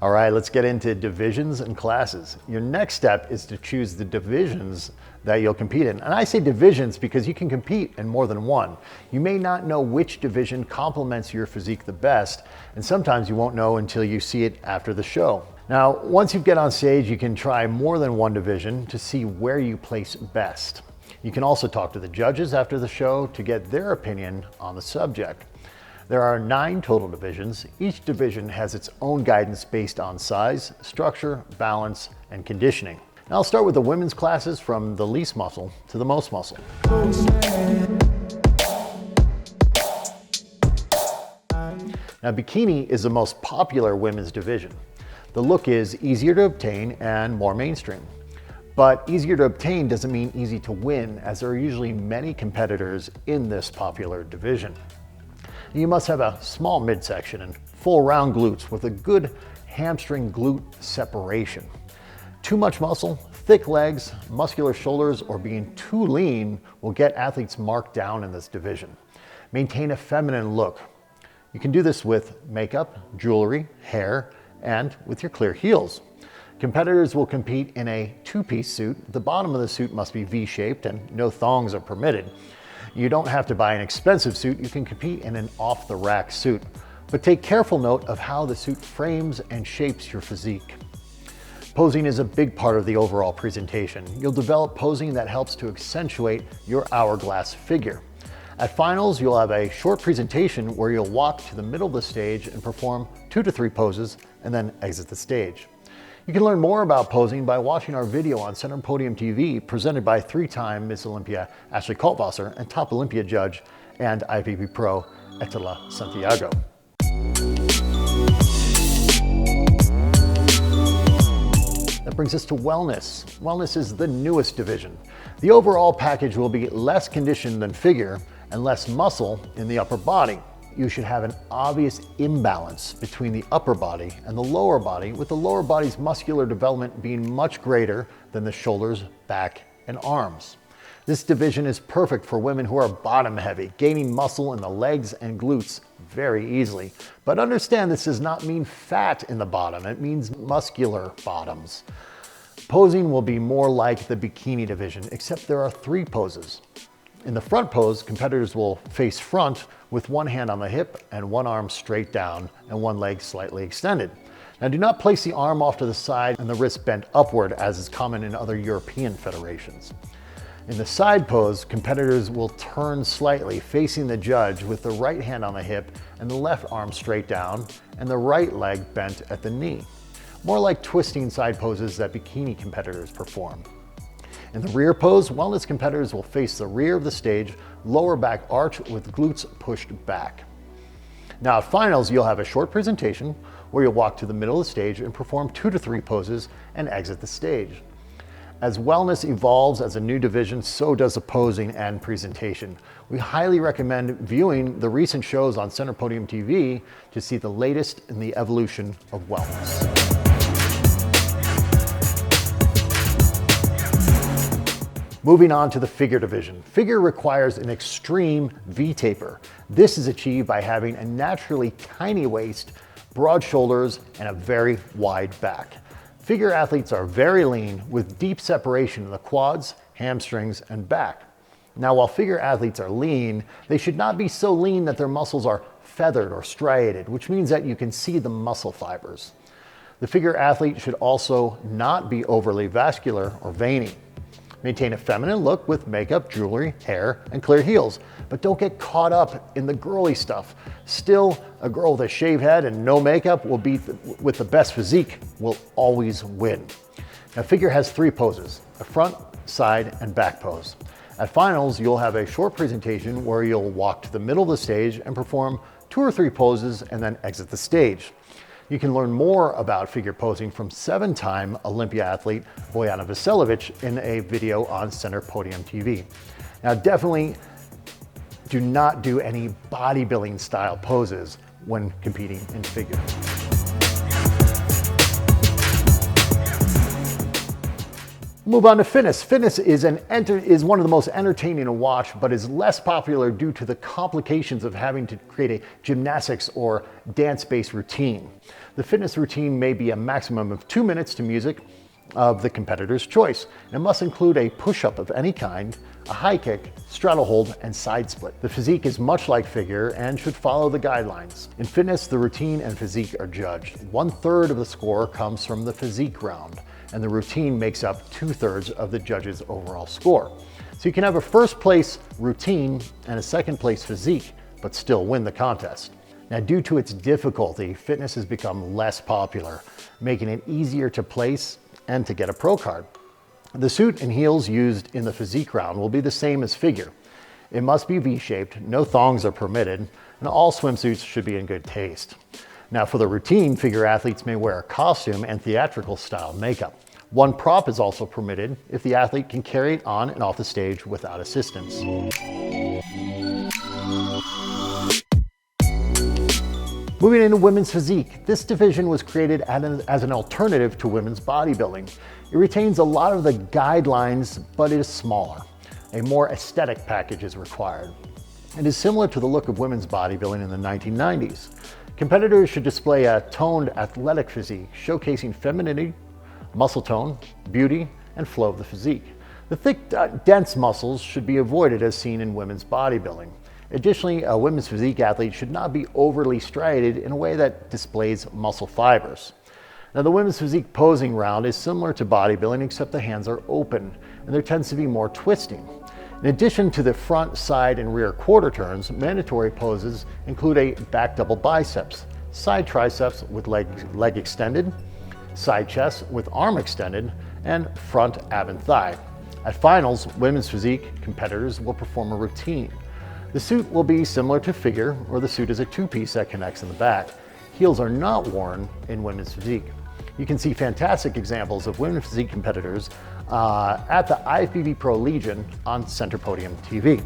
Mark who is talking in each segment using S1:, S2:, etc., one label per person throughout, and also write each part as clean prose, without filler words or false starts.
S1: All right, let's get into divisions and classes. Your next step is to choose the divisions that you'll compete in. And I say divisions because you can compete in more than one. You may not know which division complements your physique the best, and sometimes you won't know until you see it after the show. Now, once you get on stage, you can try more than one division to see where you place best. You can also talk to the judges after the show to get their opinion on the subject. There are 9 total divisions. Each division has its own guidance based on size, structure, balance, and conditioning. Now I'll start with the women's classes from the least muscle to the most muscle. Now bikini is the most popular women's division. The look is easier to obtain and more mainstream. But easier to obtain doesn't mean easy to win, as there are usually many competitors in this popular division. You must have a small midsection and full round glutes with a good hamstring glute separation. Too much muscle, thick legs, muscular shoulders, or being too lean will get athletes marked down in this division. Maintain a feminine look. You can do this with makeup, jewelry, hair, and with your clear heels. Competitors will compete in a 2-piece suit. The bottom of the suit must be V-shaped and no thongs are permitted. You don't have to buy an expensive suit. You can compete in an off-the-rack suit. But take careful note of how the suit frames and shapes your physique. Posing is a big part of the overall presentation. You'll develop posing that helps to accentuate your hourglass figure. At finals, you'll have a short presentation where you'll walk to the middle of the stage and perform 2 to 3 poses and then exit the stage. You can learn more about posing by watching our video on Center Podium TV presented by 3-time Miss Olympia Ashley Kaltwasser and top Olympia judge and IFBB pro Etela Santiago. That brings us to wellness. Wellness is the newest division. The overall package will be less conditioned than figure and less muscle in the upper body. You should have an obvious imbalance between the upper body and the lower body, with the lower body's muscular development being much greater than the shoulders, back, and arms. This division is perfect for women who are bottom heavy, gaining muscle in the legs and glutes very easily. But understand, this does not mean fat in the bottom, it means muscular bottoms. Posing will be more like the bikini division, except there are 3 poses. In the front pose, competitors will face front with one hand on the hip and one arm straight down and one leg slightly extended. Now do not place the arm off to the side and the wrist bent upward, as is common in other European federations. In the side pose, competitors will turn slightly facing the judge with the right hand on the hip and the left arm straight down and the right leg bent at the knee. More like twisting side poses that bikini competitors perform. In the rear pose, wellness competitors will face the rear of the stage, lower back arch with glutes pushed back. Now at finals, you'll have a short presentation where you'll walk to the middle of the stage and perform 2 to 3 poses and exit the stage. As wellness evolves as a new division, so does the posing and presentation. We highly recommend viewing the recent shows on Center Podium TV to see the latest in the evolution of wellness. Moving on to the figure division. Figure requires an extreme V-taper. This is achieved by having a naturally tiny waist, broad shoulders, and a very wide back. Figure athletes are very lean with deep separation in the quads, hamstrings, and back. Now, while figure athletes are lean, they should not be so lean that their muscles are feathered or striated, which means that you can see the muscle fibers. The figure athlete should also not be overly vascular or veiny. Maintain a feminine look with makeup, jewelry, hair, and clear heels, but don't get caught up in the girly stuff. Still, a girl with a shaved head and no makeup will beat with the best physique will always win. Now, figure has 3 poses, a front, side, and back pose. At finals, you'll have a short presentation where you'll walk to the middle of the stage and perform 2 or 3 poses and then exit the stage. You can learn more about figure posing from 7-time Olympia athlete Bojana Veselovic in a video on Center Podium TV. Now, definitely do not do any bodybuilding style poses when competing in figure. Move on to fitness. Fitness is one of the most entertaining to watch, but is less popular due to the complications of having to create a gymnastics or dance-based routine. The fitness routine may be a maximum of 2 minutes to music of the competitor's choice. It must include a push-up of any kind, a high kick, straddle hold, and side split. The physique is much like figure and should follow the guidelines. In fitness, the routine and physique are judged. 1/3 of the score comes from the physique round, and the routine makes up 2/3 of the judge's overall score. So you can have a first place routine and a second place physique, but still win the contest. Now, due to its difficulty, fitness has become less popular, making it easier to place and to get a pro card. The suit and heels used in the physique round will be the same as figure. It must be V-shaped, no thongs are permitted, and all swimsuits should be in good taste. Now, for the routine, figure athletes may wear a costume and theatrical style makeup. One prop is also permitted if the athlete can carry it on and off the stage without assistance. Moving into women's physique, this division was created as an alternative to women's bodybuilding. It retains a lot of the guidelines, but it is smaller. A more aesthetic package is required. It is similar to the look of women's bodybuilding in the 1990s. Competitors should display a toned athletic physique, showcasing femininity, muscle tone, beauty, and flow of the physique. The thick, dense muscles should be avoided as seen in women's bodybuilding. Additionally, a women's physique athlete should not be overly striated in a way that displays muscle fibers. Now, the women's physique posing round is similar to bodybuilding, except the hands are open and there tends to be more twisting. In addition to the front, side, and rear quarter turns, mandatory poses include a back double biceps, side triceps with leg extended, side chest with arm extended, and front ab and thigh. At finals, women's physique competitors will perform a routine. The suit will be similar to figure, or the suit is a two-piece that connects in the back. Heels are not worn in women's physique. You can see fantastic examples of women's physique competitors at the IFBB Pro Legion on Center Podium TV.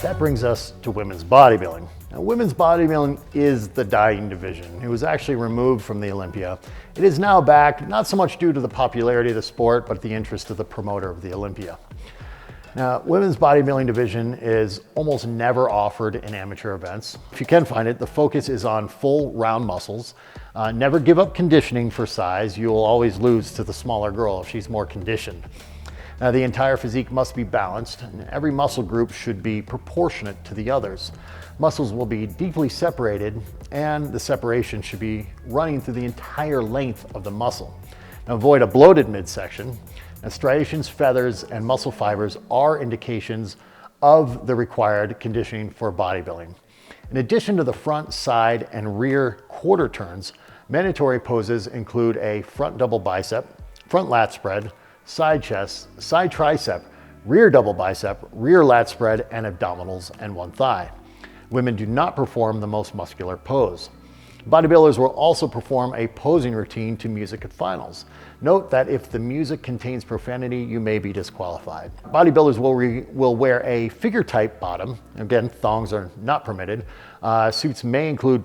S1: That brings us to women's bodybuilding. Now, women's bodybuilding is the dying division. It was actually removed from the Olympia. It is now back, not so much due to the popularity of the sport, but the interest of the promoter of the Olympia. Now, women's bodybuilding division is almost never offered in amateur events. If you can find it, the focus is on full round muscles. Never give up conditioning for size. You will always lose to the smaller girl if she's more conditioned. Now, the entire physique must be balanced, and every muscle group should be proportionate to the others. Muscles will be deeply separated, and the separation should be running through the entire length of the muscle. Now, avoid a bloated midsection. Now, striations, feathers, and muscle fibers are indications of the required conditioning for bodybuilding. In addition to the front, side, and rear quarter turns, mandatory poses include a front double bicep, front lat spread, side chest, side tricep, rear double bicep, rear lat spread, and abdominals and one thigh. Women do not perform the most muscular pose. Bodybuilders will also perform a posing routine to music at finals. Note that if the music contains profanity, you may be disqualified. Bodybuilders will wear a figure type bottom. Again, thongs are not permitted. Suits may include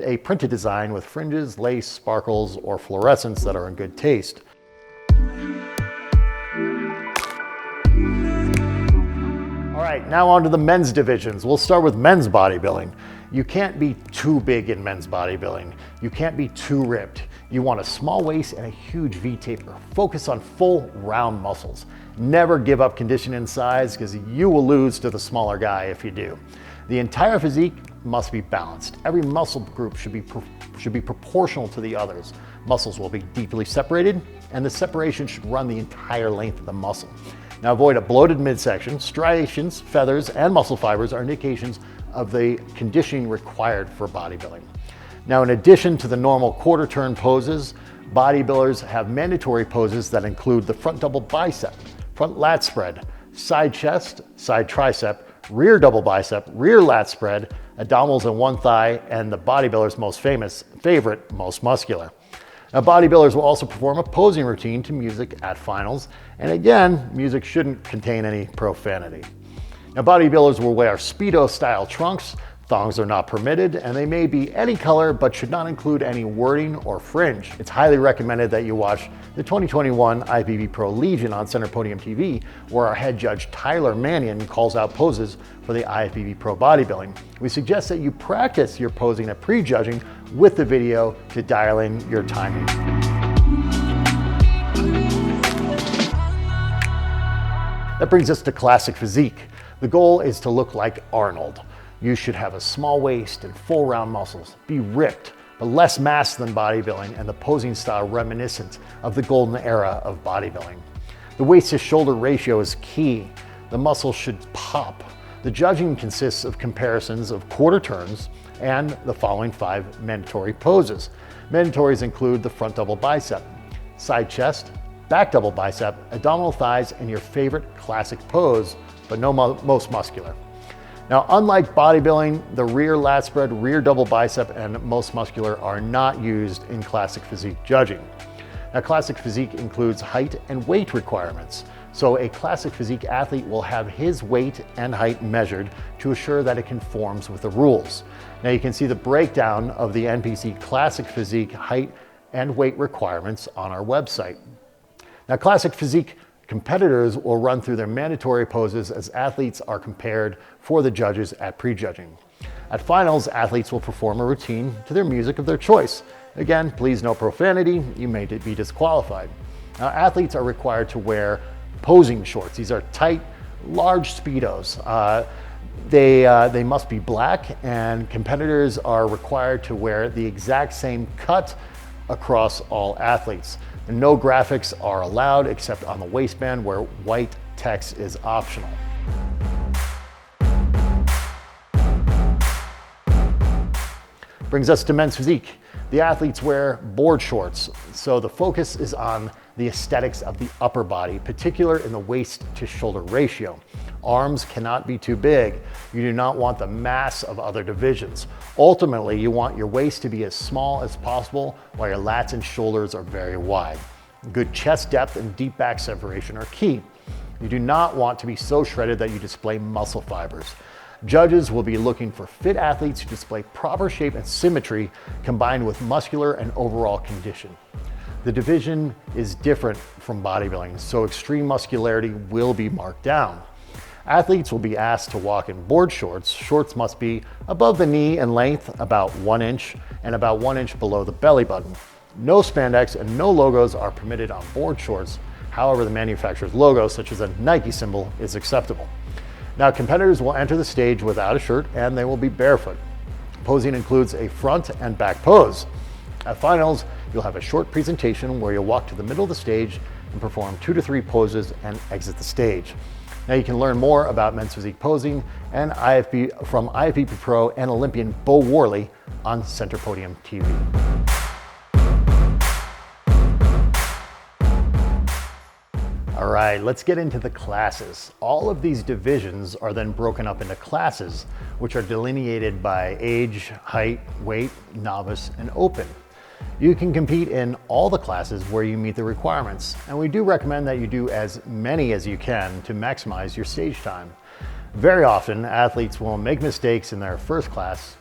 S1: a printed design with fringes, lace, sparkles, or fluorescents that are in good taste. All right, now on to the men's divisions. We'll start with men's bodybuilding. You can't be too big in men's bodybuilding. You can't be too ripped. You want a small waist and a huge V-taper. Focus on full round muscles. Never give up condition and size because you will lose to the smaller guy if you do. The entire physique must be balanced. Every muscle group should be proportional to the others. Muscles will be deeply separated, and the separation should run the entire length of the muscle. Now, avoid a bloated midsection. Striations, feathers, and muscle fibers are indications of the conditioning required for bodybuilding. Now, in addition to the normal quarter turn poses, bodybuilders have mandatory poses that include the front double bicep, front lat spread, side chest, side tricep, rear double bicep, rear lat spread, abdominals and one thigh, and the bodybuilder's most favorite, most muscular. Now, bodybuilders will also perform a posing routine to music at finals. And again, music shouldn't contain any profanity. Now, bodybuilders will wear Speedo style trunks, Thongs are not permitted, and they may be any color but should not include any wording or fringe. It's highly recommended that you watch the 2021 IFBB Pro Legion on Center Podium TV, where our head judge Tyler Mannion calls out poses for the IFBB Pro Bodybuilding. We suggest that you practice your posing at pre-judging with the video to dial in your timing. That brings us to classic physique. The goal is to look like Arnold. You should have a small waist and full round muscles, be ripped, but less mass than bodybuilding, and the posing style reminiscent of the golden era of bodybuilding. The waist to shoulder ratio is key. The muscles should pop. The judging consists of comparisons of quarter turns and the following 5 mandatory poses. Mandatories include the front double bicep, side chest, back double bicep, abdominal thighs, and your favorite classic pose, but no most muscular. Now, unlike bodybuilding, the rear lat spread, rear double bicep, and most muscular are not used in classic physique judging. Now, classic physique includes height and weight requirements. So a classic physique athlete will have his weight and height measured to assure that it conforms with the rules. Now, you can see the breakdown of the NPC classic physique height and weight requirements on our website. Now, classic physique competitors will run through their mandatory poses as athletes are compared for the judges at pre-judging. At finals, athletes will perform a routine to their music of their choice. Again, please no profanity, you may be disqualified. Now, athletes are required to wear posing shorts. These are tight, large Speedos. They must be black, and competitors are required to wear the exact same cut across all athletes. And no graphics are allowed except on the waistband, where white text is optional. Brings us to men's physique. The athletes wear board shorts, so the focus is on the aesthetics of the upper body, particularly in the waist to shoulder ratio. Arms cannot be too big. You do not want the mass of other divisions. Ultimately, you want your waist to be as small as possible while your lats and shoulders are very wide. Good chest depth and deep back separation are key. You do not want to be so shredded that you display muscle fibers. Judges will be looking for fit athletes who display proper shape and symmetry combined with muscular and overall condition. The division is different from bodybuilding, so extreme muscularity will be marked down. Athletes will be asked to walk in board shorts. Shorts must be above the knee in length, about 1 inch, and about 1 inch below the belly button. No spandex and no logos are permitted on board shorts. However, the manufacturer's logo, such as a Nike symbol, is acceptable. Now, competitors will enter the stage without a shirt and they will be barefoot. Posing includes a front and back pose. At finals, you'll have a short presentation where you'll walk to the middle of the stage and perform 2 to 3 poses and exit the stage. Now, you can learn more about men's physique posing and from IFBB Pro and Olympian Bo Worley on Center Podium TV. All right, let's get into the classes. All of these divisions are then broken up into classes, which are delineated by age, height, weight, novice, and open. You can compete in all the classes where you meet the requirements, and we do recommend that you do as many as you can to maximize your stage time. Very often, athletes will make mistakes in their first class,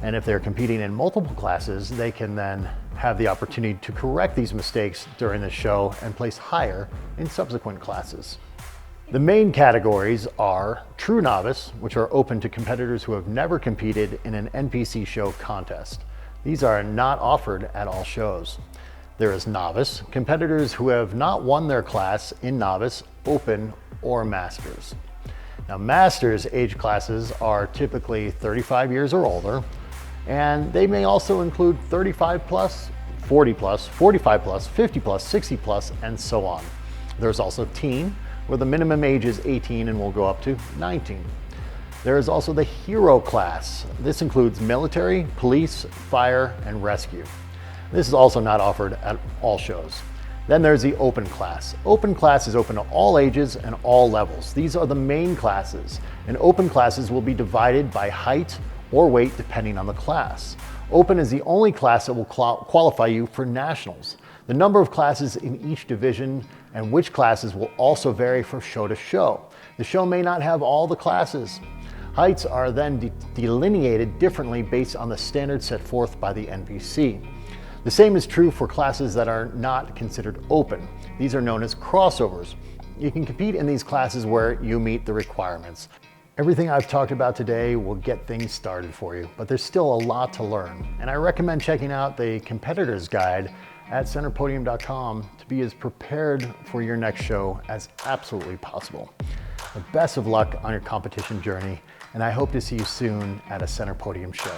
S1: and if they're competing in multiple classes, they can then have the opportunity to correct these mistakes during the show and place higher in subsequent classes. The main categories are True Novice, which are open to competitors who have never competed in an NPC show contest. These are not offered at all shows. There is Novice, competitors who have not won their class in Novice, Open, or Masters. Now, Masters age classes are typically 35 years or older, and they may also include 35 plus, 40 plus, 45 plus, 50 plus, 60 plus, and so on. There's also Teen, where the minimum age is 18 and will go up to 19. There is also the Hero class. This includes military, police, fire, and rescue. This is also not offered at all shows. Then there's the Open class. Open class is open to all ages and all levels. These are the main classes, and open classes will be divided by height or weight depending on the class. Open is the only class that will qualify you for nationals. The number of classes in each division and which classes will also vary from show to show. The show may not have all the classes. Heights are then delineated differently based on the standards set forth by the NPC. The same is true for classes that are not considered open. These are known as crossovers. You can compete in these classes where you meet the requirements. Everything I've talked about today will get things started for you, but there's still a lot to learn. And I recommend checking out the competitor's guide at centerpodium.com to be as prepared for your next show as absolutely possible. The best of luck on your competition journey, and I hope to see you soon at a Center Podium show.